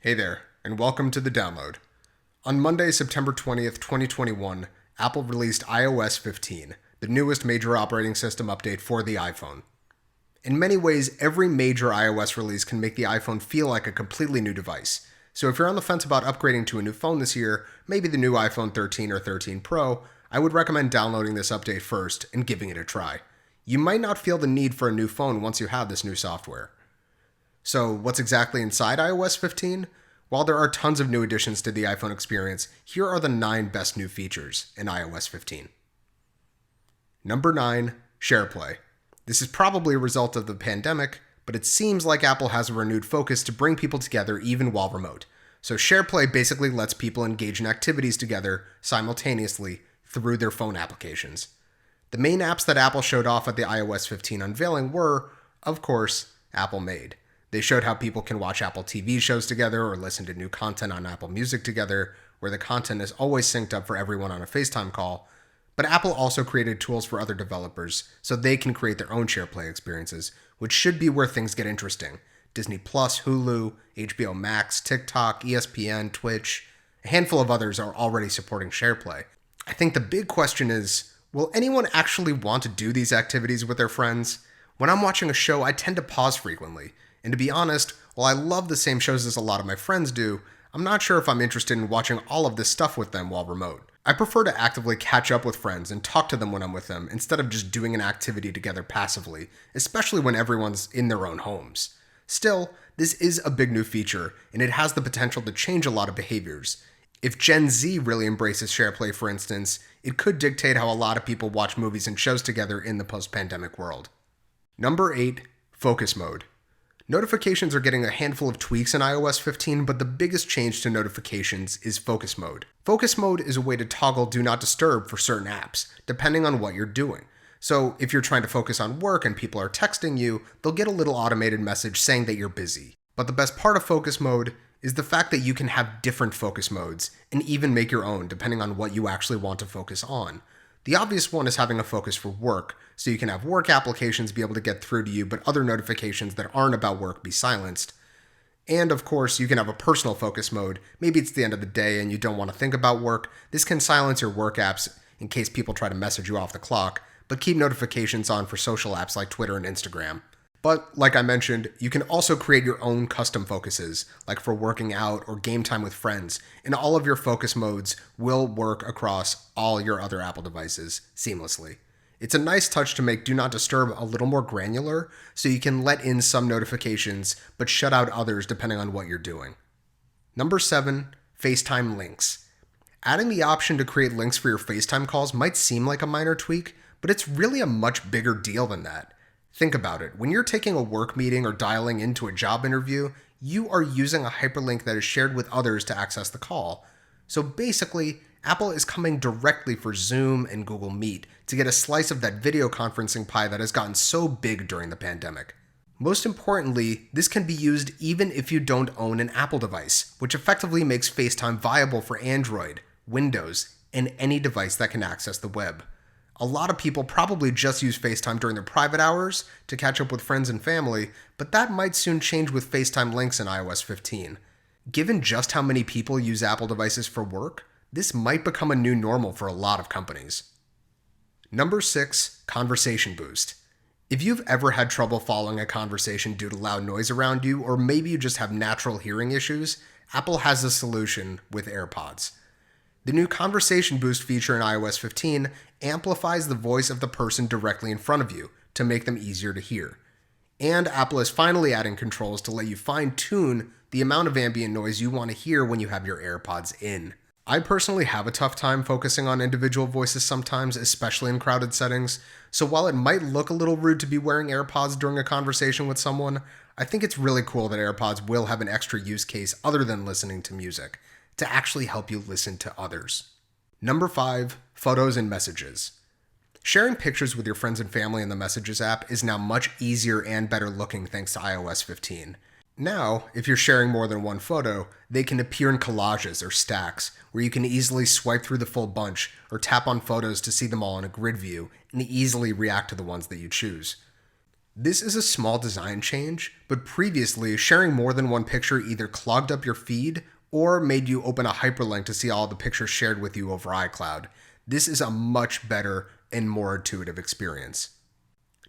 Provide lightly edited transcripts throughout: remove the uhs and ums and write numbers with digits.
Hey there, and welcome to the download. On Monday, September 20th, 2021, Apple released iOS 15, the newest major operating system update for the iPhone. In many ways, every major iOS release can make the iPhone feel like a completely new device. So if you're on the fence about upgrading to a new phone this year, maybe the new iPhone 13 or 13 Pro, I would recommend downloading this update first and giving it a try. You might not feel the need for a new phone once you have this new software. So what's exactly inside iOS 15? While there are tons of new additions to the iPhone experience, here are the 9 best new features in iOS 15. Number 9, SharePlay. This is probably a result of the pandemic, but it seems like Apple has a renewed focus to bring people together even while remote. So SharePlay basically lets people engage in activities together simultaneously through their phone applications. The main apps that Apple showed off at the iOS 15 unveiling were, of course, Apple made. They showed how people can watch Apple TV shows together or listen to new content on Apple Music together, where the content is always synced up for everyone on a FaceTime call. But Apple also created tools for other developers so they can create their own SharePlay experiences, which should be where things get interesting. Disney Plus, Hulu, HBO Max, TikTok, ESPN, Twitch, a handful of others are already supporting SharePlay. I think the big question is, will anyone actually want to do these activities with their friends? When I'm watching a show, I tend to pause frequently. And to be honest, while I love the same shows as a lot of my friends do, I'm not sure if I'm interested in watching all of this stuff with them while remote. I prefer to actively catch up with friends and talk to them when I'm with them instead of just doing an activity together passively, especially when everyone's in their own homes. Still, this is a big new feature, and it has the potential to change a lot of behaviors. If Gen Z really embraces SharePlay, for instance, it could dictate how a lot of people watch movies and shows together in the post-pandemic world. Number 8, Focus Mode. Notifications are getting a handful of tweaks in iOS 15, but the biggest change to notifications is Focus Mode. Focus Mode is a way to toggle Do Not Disturb for certain apps, depending on what you're doing. So if you're trying to focus on work and people are texting you, they'll get a little automated message saying that you're busy. But the best part of Focus Mode is the fact that you can have different focus modes and even make your own depending on what you actually want to focus on. The obvious one is having a focus for work, so you can have work applications be able to get through to you, but other notifications that aren't about work be silenced. And of course, you can have a personal focus mode. Maybe it's the end of the day and you don't want to think about work. This can silence your work apps in case people try to message you off the clock, but keep notifications on for social apps like Twitter and Instagram. But, like I mentioned, you can also create your own custom focuses, like for working out or game time with friends, and all of your focus modes will work across all your other Apple devices seamlessly. It's a nice touch to make Do Not Disturb a little more granular, so you can let in some notifications, but shut out others depending on what you're doing. Number 7, FaceTime links. Adding the option to create links for your FaceTime calls might seem like a minor tweak, but it's really a much bigger deal than that. Think about it. When you're taking a work meeting or dialing into a job interview, you are using a hyperlink that is shared with others to access the call. So basically, Apple is coming directly for Zoom and Google Meet to get a slice of that video conferencing pie that has gotten so big during the pandemic. Most importantly, this can be used even if you don't own an Apple device, which effectively makes FaceTime viable for Android, Windows, and any device that can access the web. A lot of people probably just use FaceTime during their private hours to catch up with friends and family, but that might soon change with FaceTime links in iOS 15. Given just how many people use Apple devices for work, this might become a new normal for a lot of companies. Number 6, Conversation Boost. If you've ever had trouble following a conversation due to loud noise around you, or maybe you just have natural hearing issues, Apple has a solution with AirPods. The new Conversation Boost feature in iOS 15 amplifies the voice of the person directly in front of you to make them easier to hear. And Apple is finally adding controls to let you fine-tune the amount of ambient noise you want to hear when you have your AirPods in. I personally have a tough time focusing on individual voices sometimes, especially in crowded settings, so while it might look a little rude to be wearing AirPods during a conversation with someone, I think it's really cool that AirPods will have an extra use case other than listening to music, to actually help you listen to others. Number 5, Photos and Messages. Sharing pictures with your friends and family in the Messages app is now much easier and better looking thanks to iOS 15. Now, if you're sharing more than one photo, they can appear in collages or stacks, where you can easily swipe through the full bunch or tap on photos to see them all in a grid view and easily react to the ones that you choose. This is a small design change, but previously, sharing more than one picture either clogged up your feed or made you open a hyperlink to see all the pictures shared with you over iCloud. This is a much better and more intuitive experience.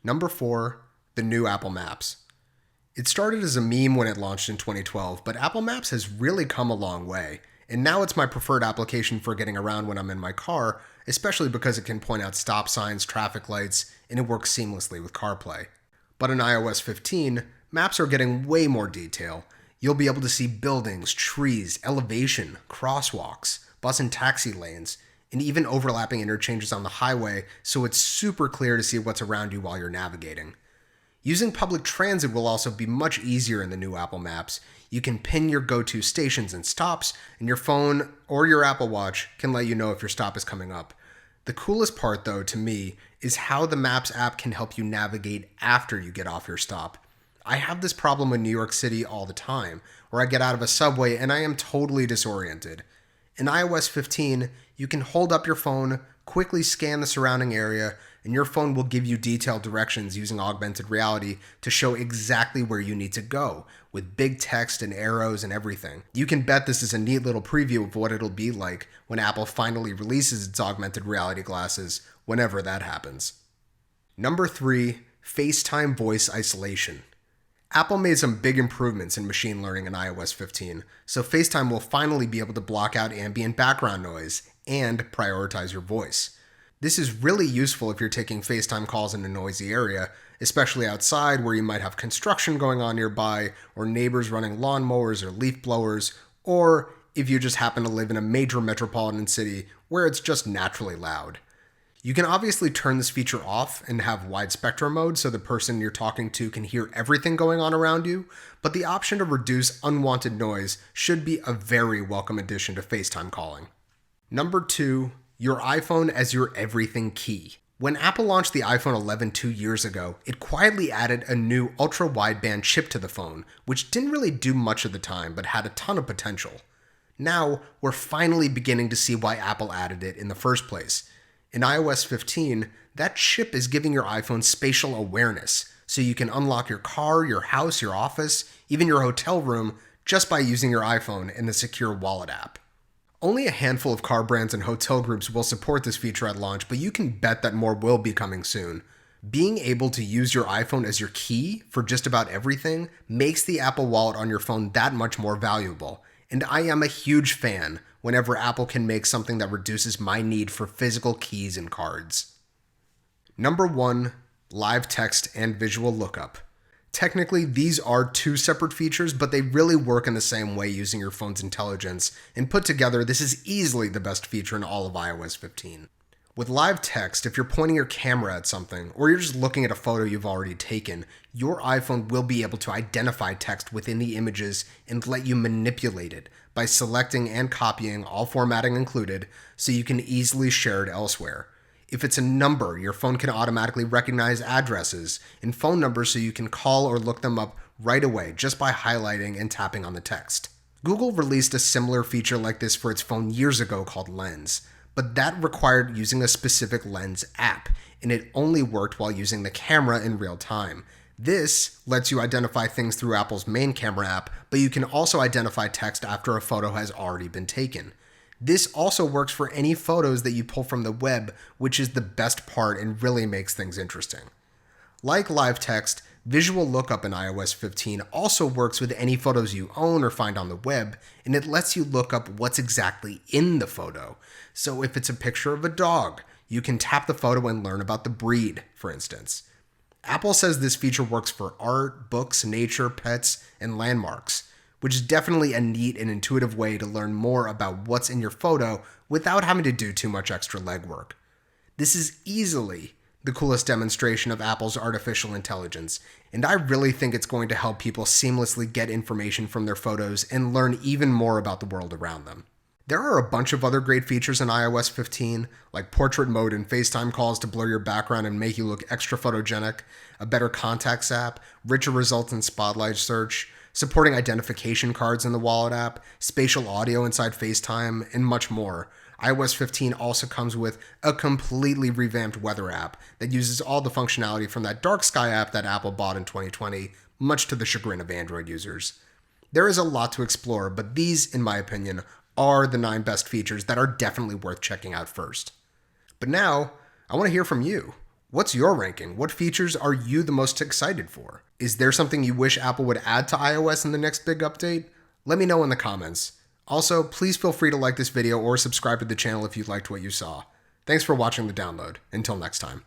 Number 4, the new Apple Maps. It started as a meme when it launched in 2012, but Apple Maps has really come a long way, and now it's my preferred application for getting around when I'm in my car, especially because it can point out stop signs, traffic lights, and it works seamlessly with CarPlay. But in iOS 15, maps are getting way more detail. You'll be able to see buildings, trees, elevation, crosswalks, bus and taxi lanes, and even overlapping interchanges on the highway, so it's super clear to see what's around you while you're navigating. Using public transit will also be much easier in the new Apple Maps. You can pin your go-to stations and stops, and your phone or your Apple Watch can let you know if your stop is coming up. The coolest part, though, to me, is how the Maps app can help you navigate after you get off your stop. I have this problem in New York City all the time, where I get out of a subway and I am totally disoriented. In iOS 15, you can hold up your phone, quickly scan the surrounding area, and your phone will give you detailed directions using augmented reality to show exactly where you need to go, with big text and arrows and everything. You can bet this is a neat little preview of what it'll be like when Apple finally releases its augmented reality glasses, whenever that happens. Number 3, FaceTime voice isolation. Apple made some big improvements in machine learning in iOS 15, so FaceTime will finally be able to block out ambient background noise and prioritize your voice. This is really useful if you're taking FaceTime calls in a noisy area, especially outside where you might have construction going on nearby, or neighbors running lawnmowers or leaf blowers, or if you just happen to live in a major metropolitan city where it's just naturally loud. You can obviously turn this feature off and have wide spectrum mode so the person you're talking to can hear everything going on around you, but the option to reduce unwanted noise should be a very welcome addition to FaceTime calling. Number 2, your iPhone as your everything key. When Apple launched the iPhone 11 2 years ago, it quietly added a new ultra-wideband chip to the phone, which didn't really do much at the time, but had a ton of potential. Now, we're finally beginning to see why Apple added it in the first place. In iOS 15, that chip is giving your iPhone spatial awareness, so you can unlock your car, your house, your office, even your hotel room, just by using your iPhone in the secure Wallet app. Only a handful of car brands and hotel groups will support this feature at launch, but you can bet that more will be coming soon. Being able to use your iPhone as your key for just about everything makes the Apple Wallet on your phone that much more valuable, and I am a huge fan whenever Apple can make something that reduces my need for physical keys and cards. Number 1, live text and visual lookup. Technically, these are two separate features, but they really work in the same way using your phone's intelligence, and put together, this is easily the best feature in all of iOS 15. With live text, if you're pointing your camera at something, or you're just looking at a photo you've already taken, your iPhone will be able to identify text within the images and let you manipulate it by selecting and copying, all formatting included, so you can easily share it elsewhere. If it's a number, your phone can automatically recognize addresses and phone numbers so you can call or look them up right away just by highlighting and tapping on the text. Google released a similar feature like this for its phone years ago called Lens, but that required using a specific Lens app, and it only worked while using the camera in real time. This lets you identify things through Apple's main camera app, but you can also identify text after a photo has already been taken. This also works for any photos that you pull from the web, which is the best part and really makes things interesting. Like live text, visual lookup in iOS 15 also works with any photos you own or find on the web, and it lets you look up what's exactly in the photo. So if it's a picture of a dog, you can tap the photo and learn about the breed, for instance. Apple says this feature works for art, books, nature, pets, and landmarks, which is definitely a neat and intuitive way to learn more about what's in your photo without having to do too much extra legwork. This is easily the coolest demonstration of Apple's artificial intelligence, and I really think it's going to help people seamlessly get information from their photos and learn even more about the world around them. There are a bunch of other great features in iOS 15, like portrait mode and FaceTime calls to blur your background and make you look extra photogenic, a better contacts app, richer results in Spotlight search, supporting identification cards in the Wallet app, spatial audio inside FaceTime, and much more. iOS 15 also comes with a completely revamped weather app that uses all the functionality from that dark sky app that Apple bought in 2020, much to the chagrin of Android users. There is a lot to explore, but these, in my opinion, are the 9 best features that are definitely worth checking out first. But now, I want to hear from you. What's your ranking? What features are you the most excited for? Is there something you wish Apple would add to iOS in the next big update? Let me know in the comments. Also, please feel free to like this video or subscribe to the channel if you liked what you saw. Thanks for watching the download. Until next time.